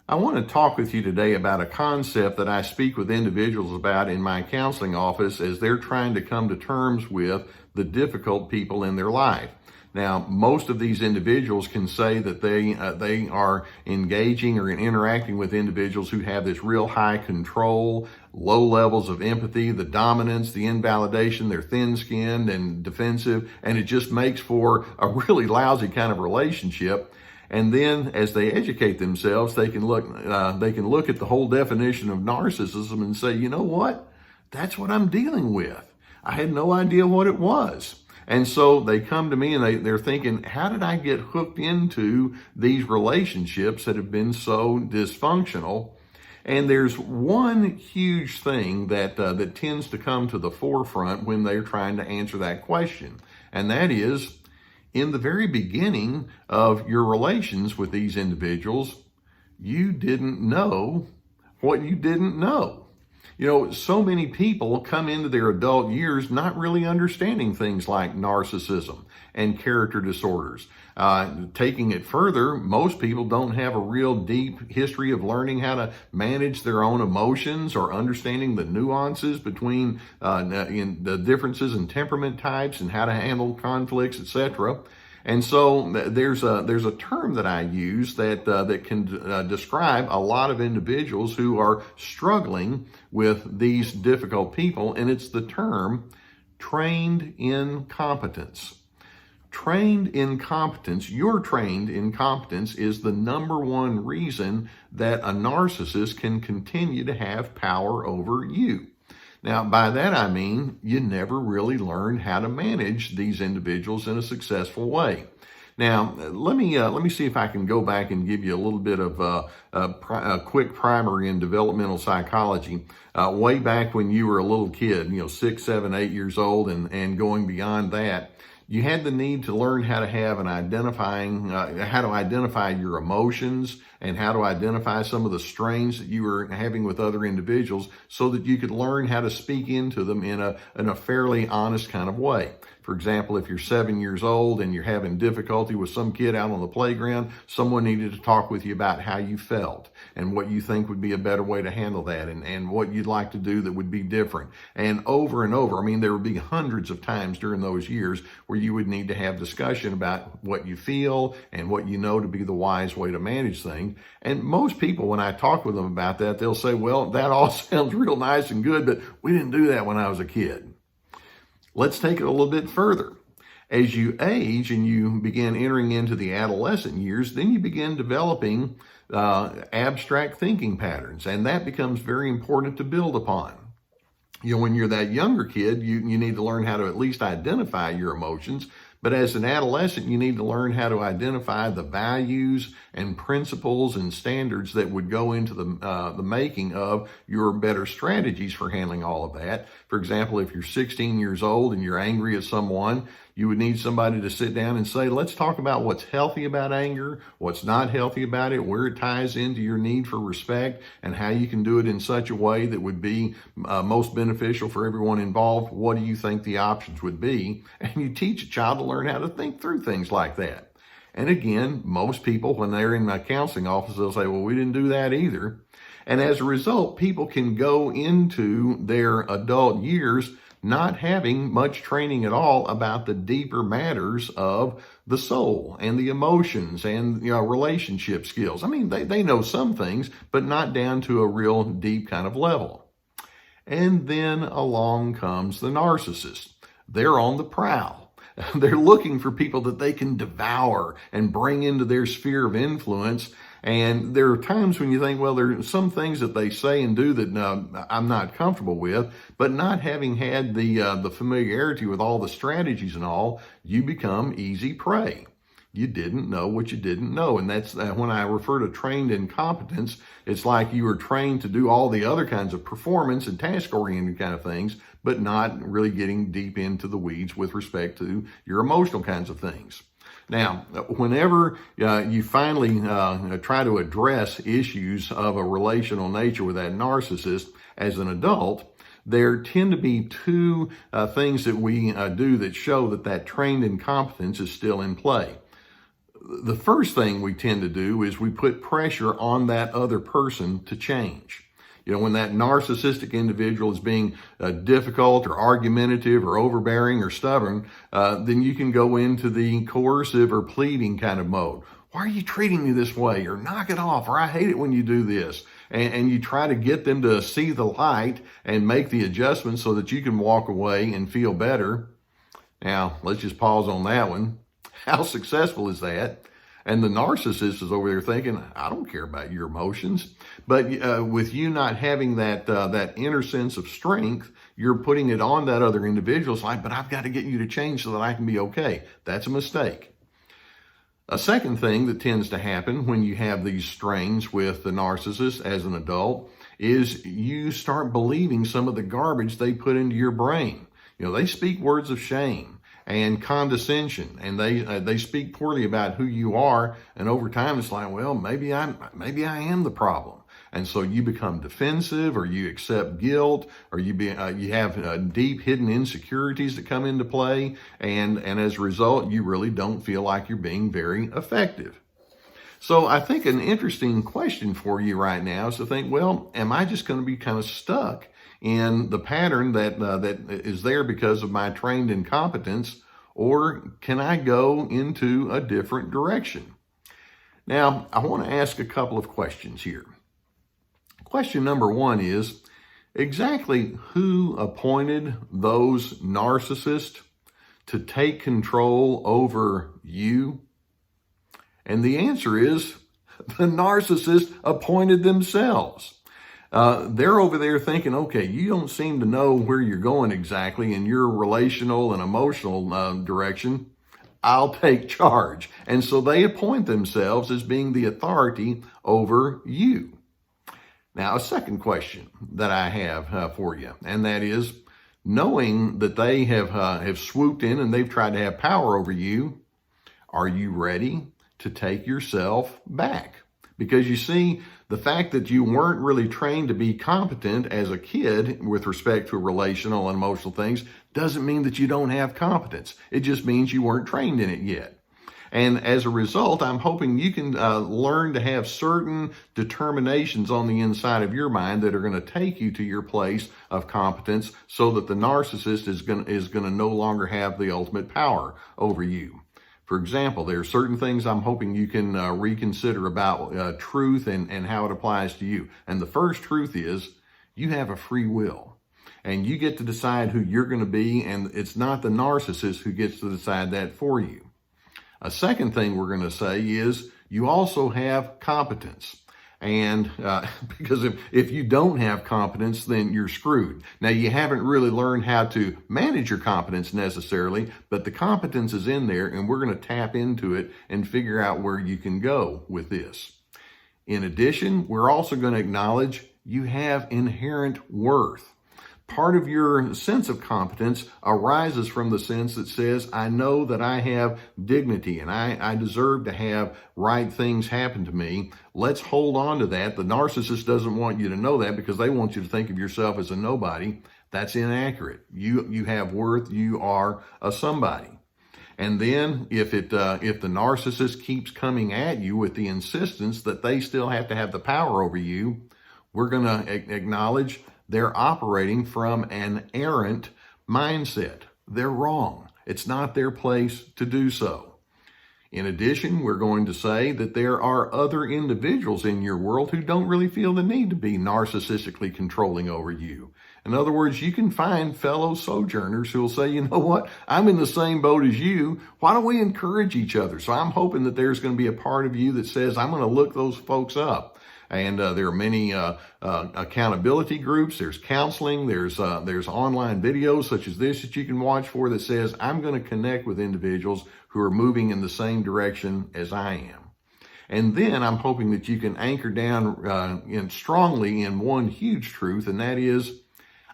I want to talk with you today about a concept that I speak with individuals about in my counseling office as they're trying to come to terms with the difficult people in their life. Now, most of these individuals can say that they are engaging or interacting with individuals who have this real high control, low levels of empathy, the dominance, the invalidation, they're thin-skinned and defensive, and it just makes for a really lousy kind of relationship. And then as they educate themselves, they can look at the whole definition of narcissism and say, you know what? That's what I'm dealing with. I had no idea what it was. And so they come to me and they're thinking, how did I get hooked into these relationships that have been so dysfunctional? And there's one huge thing that tends to come to the forefront when they're trying to answer that question. And that is, in the very beginning of your relations with these individuals, you didn't know what you didn't know. You know, so many people come into their adult years not really understanding things like narcissism and character disorders. Taking it further, most people don't have a real deep history of learning how to manage their own emotions or understanding the nuances between in the differences in temperament types and how to handle conflicts, etc. And so there's a term that I use that can describe a lot of individuals who are struggling with these difficult people, and it's the term trained incompetence. Trained incompetence, your trained incompetence is the number one reason that a narcissist can continue to have power over you. Now, by that I mean you never really learned how to manage these individuals in a successful way. Now, let me see if I can go back and give you a little bit of a quick primer in developmental psychology. Way back when you were a little kid, 6, 7, 8 years old, and going beyond that, you had the need to learn how to have how to identify your emotions and how to identify some of the strains that you were having with other individuals so that you could learn how to speak into them in a fairly honest kind of way. For example, if you're 7 years old and you're having difficulty with some kid out on the playground, someone needed to talk with you about how you felt and what you think would be a better way to handle that and what you'd like to do that would be different. And over, I mean, there would be hundreds of times during those years where you would need to have discussion about what you feel and what you know to be the wise way to manage things. And most people, when I talk with them about that, they'll say, well, that all sounds real nice and good, but we didn't do that when I was a kid. Let's take it a little bit further. As you age and you begin entering into the adolescent years, then you begin developing abstract thinking patterns, and that becomes very important to build upon. When you're that younger kid, you need to learn how to at least identify your emotions. But as an adolescent, you need to learn how to identify the values and principles and standards that would go into the making of your better strategies for handling all of that. For example, if you're 16 years old and you're angry at someone, you would need somebody to sit down and say, let's talk about what's healthy about anger, what's not healthy about it, where it ties into your need for respect, and how you can do it in such a way that would be most beneficial for everyone involved. What do you think the options would be? And you teach a child to learn how to think through things like that. And again, most people, when they're in my counseling office, they'll say, well, we didn't do that either. And as a result, people can go into their adult years not having much training at all about the deeper matters of the soul and the emotions and relationship skills. I mean, they know some things, but not down to a real deep kind of level. And then along comes the narcissist. They're on the prowl. They're looking for people that they can devour and bring into their sphere of influence. And there are times when you think, well, there are some things that they say and do that I'm not comfortable with, but not having had the familiarity with all the strategies and all, you become easy prey. You didn't know what you didn't know. And that's when I refer to trained incompetence, it's like you were trained to do all the other kinds of performance and task-oriented kind of things, but not really getting deep into the weeds with respect to your emotional kinds of things. Now, whenever you finally try to address issues of a relational nature with that narcissist as an adult, there tend to be two things that we do that show that trained incompetence is still in play. the first thing we tend to do is we put pressure on that other person to change. When that narcissistic individual is being difficult or argumentative or overbearing or stubborn, then you can go into the coercive or pleading kind of mode. Why are you treating me this way? Or knock it off, or I hate it when you do this. And you try to get them to see the light and make the adjustments so that you can walk away and feel better. Now, let's just pause on that one. How successful is that? And the narcissist is over there thinking, I don't care about your emotions. But with you not having that inner sense of strength, you're putting it on that other individual. It's like, but I've got to get you to change so that I can be okay. That's a mistake. A second thing that tends to happen when you have these strains with the narcissist as an adult is you start believing some of the garbage they put into your brain. They speak words of shame and condescension, and they speak poorly about who you are. And over time, it's like, well, maybe I am the problem. And so you become defensive, or you accept guilt, or you have deep hidden insecurities that come into play. And as a result, you really don't feel like you're being very effective. So I think an interesting question for you right now is to think, well, am I just going to be kind of stuck in the pattern that is there because of my trained incompetence, or can I go into a different direction? Now, I want to ask a couple of questions here. Question number one is, exactly who appointed those narcissists to take control over you? And the answer is, the narcissist appointed themselves. They're over there thinking, okay, you don't seem to know where you're going exactly in your relational and emotional direction. I'll take charge. And so they appoint themselves as being the authority over you. Now, a second question that I have for you, and that is, knowing that they have swooped in and they've tried to have power over you, are you ready to take yourself back? Because you see, the fact that you weren't really trained to be competent as a kid with respect to relational and emotional things doesn't mean that you don't have competence. It just means you weren't trained in it yet. And as a result, I'm hoping you can learn to have certain determinations on the inside of your mind that are going to take you to your place of competence so that the narcissist is going to no longer have the ultimate power over you. For example, there are certain things I'm hoping you can reconsider about truth and how it applies to you. And the first truth is you have a free will. And you get to decide who you're going to be, and it's not the narcissist who gets to decide that for you. A second thing we're going to say is you also have competence. And because if you don't have competence, then you're screwed. Now, you haven't really learned how to manage your competence necessarily, but the competence is in there, and we're going to tap into it and figure out where you can go with this. In addition, we're also going to acknowledge you have inherent worth. Part of your sense of competence arises from the sense that says, I know that I have dignity and I deserve to have right things happen to me. Let's hold on to that. The narcissist doesn't want you to know that because they want you to think of yourself as a nobody. That's inaccurate. You have worth. You are a somebody. And then if the narcissist keeps coming at you with the insistence that they still have to have the power over you, we're going to acknowledge they're operating from an errant mindset. They're wrong. It's not their place to do so. In addition, we're going to say that there are other individuals in your world who don't really feel the need to be narcissistically controlling over you. In other words, you can find fellow sojourners who will say, you know what, I'm in the same boat as you. Why don't we encourage each other? So I'm hoping that there's going to be a part of you that says, I'm going to look those folks up. And there are many accountability groups. There's counseling. There's online videos such as this that you can watch for that says, I'm going to connect with individuals who are moving in the same direction as I am. And then I'm hoping that you can anchor down strongly in one huge truth, and that is,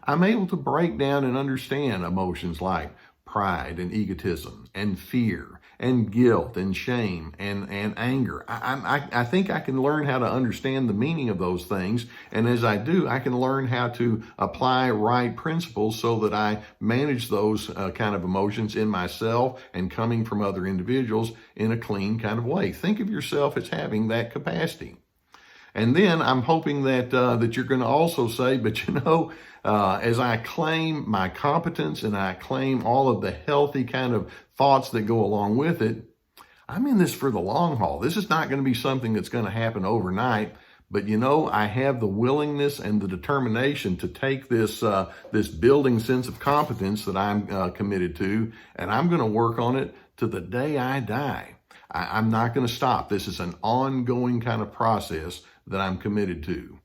I'm able to break down and understand emotions like pride and egotism and fear and guilt and shame and anger. I think I can learn how to understand the meaning of those things. And as I do, I can learn how to apply right principles so that I manage those kind of emotions in myself and coming from other individuals in a clean kind of way. Think of yourself as having that capacity. And then I'm hoping that that you're going to also say, but as I claim my competence and I claim all of the healthy kind of thoughts that go along with it, I'm in this for the long haul. This is not going to be something that's going to happen overnight. But I have the willingness and the determination to take this this building sense of competence that I'm committed to, and I'm going to work on it to the day I die. I'm not going to stop. This is an ongoing kind of process that I'm committed to.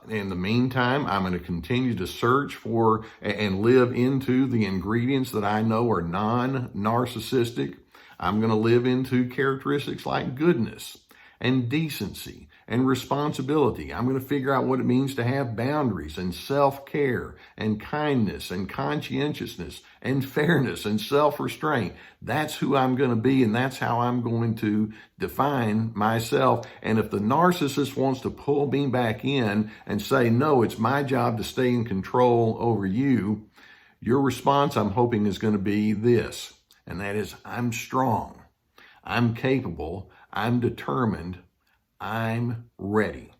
In the meantime, I'm going to continue to search for and live into the ingredients that I know are non-narcissistic. I'm going to live into characteristics like goodness and decency and responsibility. I'm going to figure out what it means to have boundaries and self-care and kindness and conscientiousness and fairness and self-restraint. That's who I'm going to be, and that's how I'm going to define myself. And if the narcissist wants to pull me back in and say, no, it's my job to stay in control over you, your response, I'm hoping, is going to be this, and that is, I'm strong, I'm capable, I'm determined, I'm ready.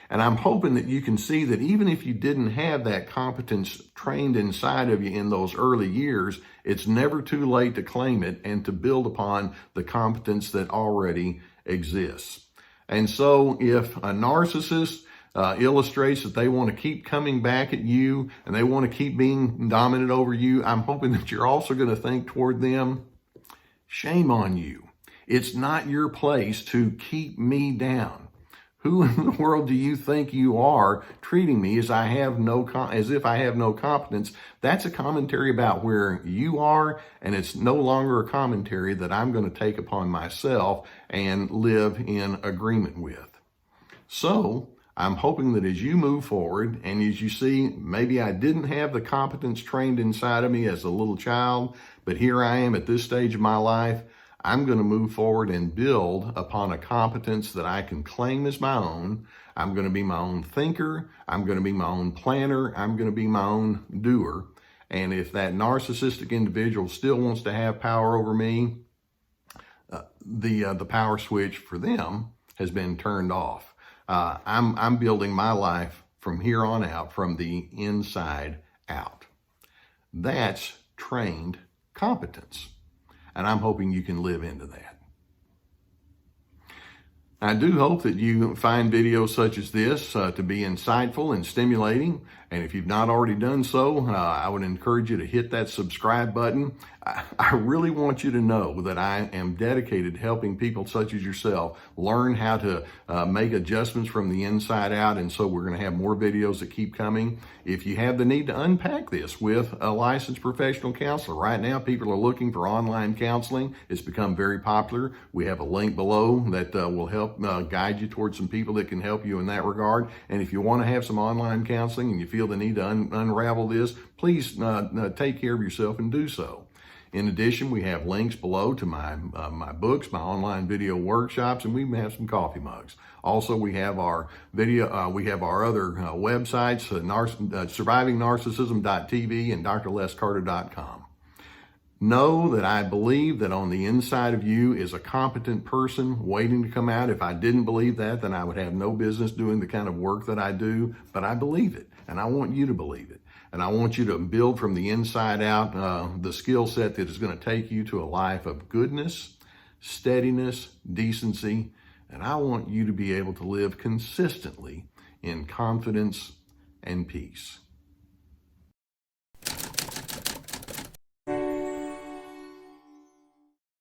And I'm hoping that you can see that even if you didn't have that competence trained inside of you in those early years, it's never too late to claim it and to build upon the competence that already exists. And so if a narcissist illustrates that they want to keep coming back at you and they want to keep being dominant over you, I'm hoping that you're also going to think toward them, shame on you. It's not your place to keep me down. Who in the world do you think you are, treating me as if I have no competence? That's a commentary about where you are, and it's no longer a commentary that I'm going to take upon myself and live in agreement with. So I'm hoping that as you move forward and as you see, maybe I didn't have the competence trained inside of me as a little child, but here I am at this stage of my life. I'm going to move forward and build upon a competence that I can claim as my own. I'm going to be my own thinker. I'm going to be my own planner. I'm going to be my own doer. And if that narcissistic individual still wants to have power over me, the power switch for them has been turned off. I'm building my life from here on out, from the inside out. That's trained competence. And I'm hoping you can live into that. I do hope that you find videos such as this to be insightful and stimulating. And if you've not already done so, I would encourage you to hit that subscribe button. I really want you to know that I am dedicated to helping people such as yourself learn how to make adjustments from the inside out. And so we're going to have more videos that keep coming. If you have the need to unpack this with a licensed professional counselor, right now people are looking for online counseling. It's become very popular. We have a link below that will help guide you towards some people that can help you in that regard. And if you want to have some online counseling and you feel the need to unravel this, please take care of yourself and do so. In addition, we have links below to my books, my online video workshops, and we have some coffee mugs. Also, we have our other websites, survivingnarcissism.tv and drlescarter.com. Know that I believe that on the inside of you is a competent person waiting to come out. If I didn't believe that, then I would have no business doing the kind of work that I do, but I believe it, and I want you to believe it. And I want you to build from the inside out the skill set that is going to take you to a life of goodness, steadiness, decency, and I want you to be able to live consistently in confidence and peace.